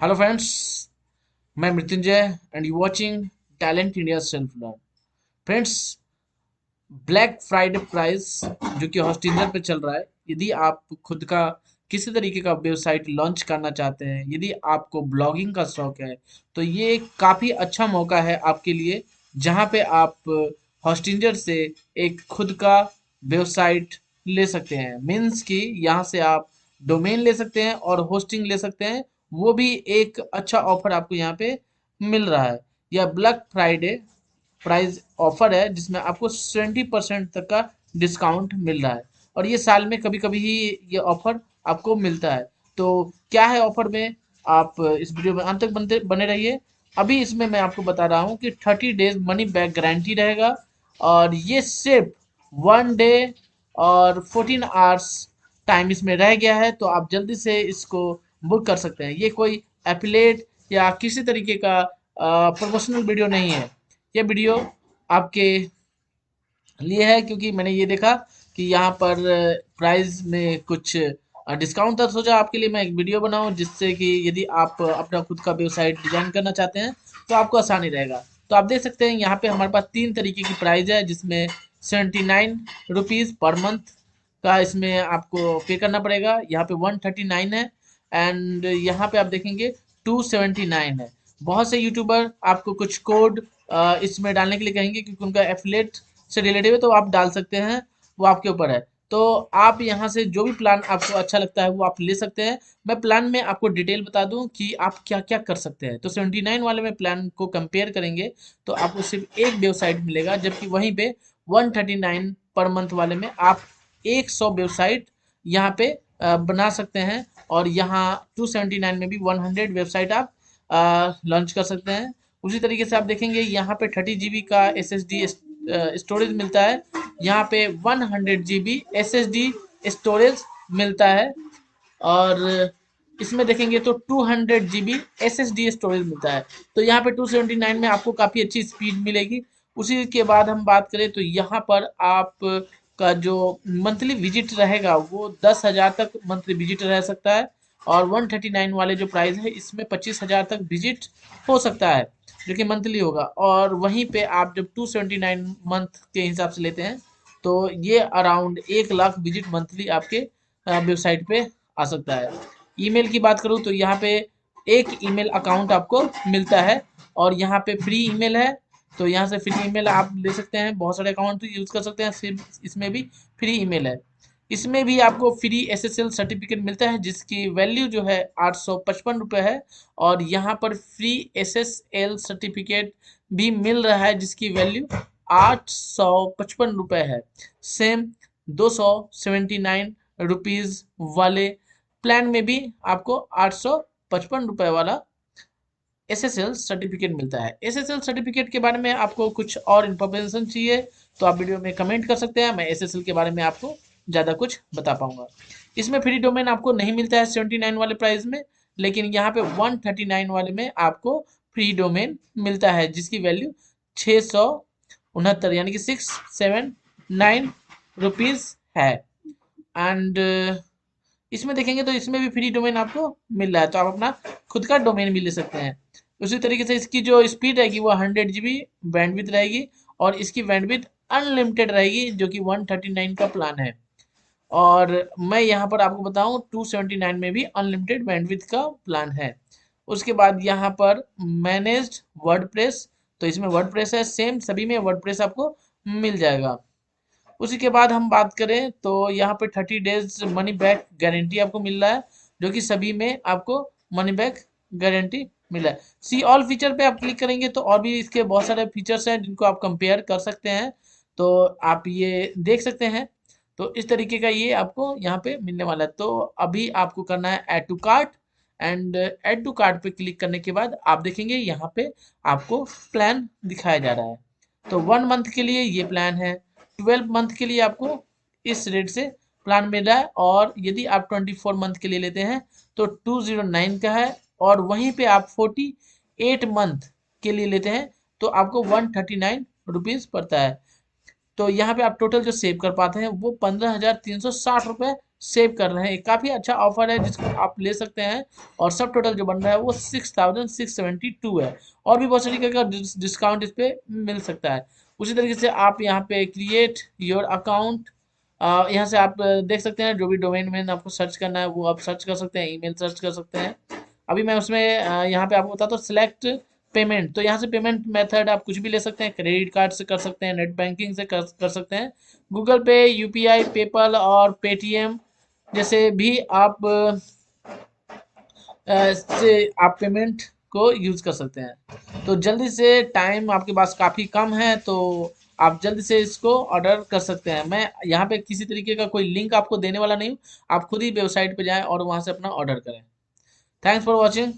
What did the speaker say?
Hello friends, मैं Mrityunjay and you watching talent India self learn. Friends, black Friday price जो कि हॉस्टिंजर पे चल रहा है। यदि आप खुद का किसी तरीके का वेबसाइट लॉन्च करना चाहते हैं, यदि आपको ब्लॉगिंग का शौक है, तो ये काफ़ी अच्छा मौका है आपके लिए, जहाँ पे आप हॉस्टिंजर से एक खुद का वेबसाइट ले सकते हैं। मीन्स कि यहाँ से आप डोमेन ले सकते हैं और होस्टिंग ले सकते हैं। वो भी एक अच्छा ऑफर आपको यहाँ पे मिल रहा है। यह ब्लैक फ्राइडे प्राइस ऑफर है जिसमें आपको 20% तक का डिस्काउंट मिल रहा है, और ये साल में कभी कभी ही ये ऑफर आपको मिलता है। तो क्या है ऑफर में, आप इस वीडियो में अंत तक बनते बने रहिए। अभी इसमें मैं आपको बता रहा हूँ कि 30 डेज मनी बैक गारंटी रहेगा, और ये सिर्फ 1 डे और 14 आवर्स टाइम इसमें रह गया है। तो आप जल्दी से इसको बुक कर सकते हैं। ये कोई एफिलेट या किसी तरीके का प्रमोशनल वीडियो नहीं है। ये वीडियो आपके लिए है क्योंकि मैंने ये देखा कि यहाँ पर प्राइस में कुछ डिस्काउंट था। सोचा आपके लिए मैं एक वीडियो बनाऊं, जिससे कि यदि आप अपना खुद का वेबसाइट डिजाइन करना चाहते हैं तो आपको आसानी रहेगा। तो आप देख सकते हैं यहाँ पे हमारे पास 3 तरीके की प्राइस है, जिसमें 79 रुपीज़ पर मंथ का इसमें आपको पे करना पड़ेगा। यहाँ पे 139 है, एंड यहाँ पे आप देखेंगे 279 है। बहुत से यूट्यूबर आपको कुछ कोड इसमें डालने के लिए कहेंगे, क्योंकि उनका एफिलेट से रिलेटिव है, तो आप डाल सकते हैं, वो आपके ऊपर है। तो आप यहाँ से जो भी प्लान आपको अच्छा लगता है वो आप ले सकते हैं। मैं प्लान में आपको डिटेल बता दूं कि आप क्या क्या कर सकते हैं। तो 79 वाले में प्लान को कंपेयर करेंगे तो आपको सिर्फ एक वेबसाइट मिलेगा, जबकि वहीं पे 139 पर मंथ वाले में आप 100 वेबसाइट यहाँ पे बना सकते हैं। और यहाँ 279 में भी 100 वेबसाइट आप लॉन्च कर सकते हैं। उसी तरीके से आप देखेंगे यहाँ पे 30 GB का SSD स्टोरेज मिलता है। यहाँ पे 100 GB SSD स्टोरेज मिलता है, और इसमें देखेंगे तो 200 GB SSD स्टोरेज मिलता है। तो यहाँ पे 279 में आपको काफ़ी अच्छी स्पीड मिलेगी। उसी के बाद हम बात करें तो यहाँ पर आप का जो मंथली विजिट रहेगा वो 10,000 तक मंथली विजिट रह सकता है। और 139 वाले जो प्राइस है इसमें 25,000 तक विजिट हो सकता है, जो कि मंथली होगा। और वहीं पे आप जब 279 मंथ के हिसाब से लेते हैं तो ये अराउंड 1 लाख विजिट मंथली आपके वेबसाइट पे आ सकता है। ईमेल की बात करूँ तो यहाँ पे एक ईमेल अकाउंट आपको मिलता है, और यहाँ पे फ्री ईमेल है। तो यहाँ से फ्री ईमेल आप ले सकते हैं, बहुत सारे अकाउंट यूज़ कर सकते हैं, सिर्फ इसमें भी फ्री ईमेल है। इसमें भी आपको फ्री SSL सर्टिफिकेट मिलता है, जिसकी वैल्यू जो है 855 रुपये है। और यहाँ पर फ्री SSL सर्टिफिकेट भी मिल रहा है, जिसकी वैल्यु 855 रुपये है। सेम 279 रुपीज़ वाले प्लान में भी आपको 855 रुपये वाला SSL सर्टिफिकेट मिलता है। SSL सर्टिफिकेट के बारे में आपको कुछ और इन्फॉर्मेशन चाहिए तो आप वीडियो में कमेंट कर सकते हैं, मैं SSL के बारे में आपको ज़्यादा कुछ बता पाऊंगा। इसमें फ्री डोमेन आपको नहीं मिलता है 79 वाले प्राइस में, लेकिन यहाँ पे 139 वाले में आपको फ्री डोमेन मिलता है, जिसकी वैल्यू 669 यानी कि 679 रुपीज़ है। एंड इसमें देखेंगे तो इसमें भी फ्री डोमेन आपको मिल रहा है, तो आप अपना खुद का डोमेन भी ले सकते हैं। उसी तरीके से इसकी जो स्पीड रहेगी वो 100 GB बैंडविड्थ रहेगी, और इसकी बैंडविड्थ अनलिमिटेड रहेगी, जो कि 139 का प्लान है। और मैं यहाँ पर आपको बताऊँ 279 में भी अनलिमिटेड बैंडविड्थ का प्लान है। उसके बाद यहाँ पर मैनेज्ड वर्डप्रेस, तो इसमें वर्डप्रेस है, सेम सभी में वर्डप्रेस आपको मिल जाएगा। उसी के बाद हम बात करें तो यहाँ पे 30 डेज मनी बैक गारंटी आपको मिल रहा है, जो कि सभी में आपको मनी बैक गारंटी मिला है। सी ऑल फीचर पे आप क्लिक करेंगे तो और भी इसके बहुत सारे फीचर्स हैं जिनको आप कंपेयर कर सकते हैं, तो आप ये देख सकते हैं। तो इस तरीके का ये आपको यहाँ पे मिलने वाला है। तो अभी आपको करना है add to cart, and add to cart पे क्लिक करने के बाद आप देखेंगे यहाँ पे आपको प्लान दिखाया जा रहा है। तो 1 मंथ के लिए ये प्लान है, 12 मंथ के लिए आपको इस रेट से प्लान मिल रहा है, और यदि आप 24 मंथ के लिए लेते हैं तो 209 का है। और वहीं पे आप 48 मंथ के लिए लेते हैं तो आपको 139 रुपीज़ पड़ता है। तो यहाँ पे आप टोटल जो सेव कर पाते हैं वो 15,360 रुपये सेव कर रहे हैं। काफ़ी अच्छा ऑफर है जिसको आप ले सकते हैं। और सब टोटल जो बन रहा है वो 6672 है। और भी बहुत तरीके का डिस्काउंट इस पे मिल सकता है। उसी तरीके से आप यहाँ पे क्रिएट योर अकाउंट, यहाँ से आप देख सकते हैं जो भी डोमेन में आपको सर्च करना है वो आप सर्च कर सकते हैं, ईमेल सर्च कर सकते हैं। अभी मैं उसमें यहाँ पे आपको बताता हूँ सिलेक्ट पेमेंट। तो यहाँ से पेमेंट मेथड आप कुछ भी ले सकते हैं, क्रेडिट कार्ड से कर सकते हैं, नेट बैंकिंग से कर सकते हैं, गूगल पे, यूपीआई, पेपल और पेटीएम जैसे भी आप से आप पेमेंट को यूज कर सकते हैं। तो जल्दी से, टाइम आपके पास काफ़ी कम है तो आप जल्दी से इसको ऑर्डर कर सकते हैं। मैं यहाँ पे किसी तरीके का कोई लिंक आपको देने वाला नहीं हूँ, आप खुद ही वेबसाइट पे जाएं और वहाँ से अपना ऑर्डर करें। Thanks for watching.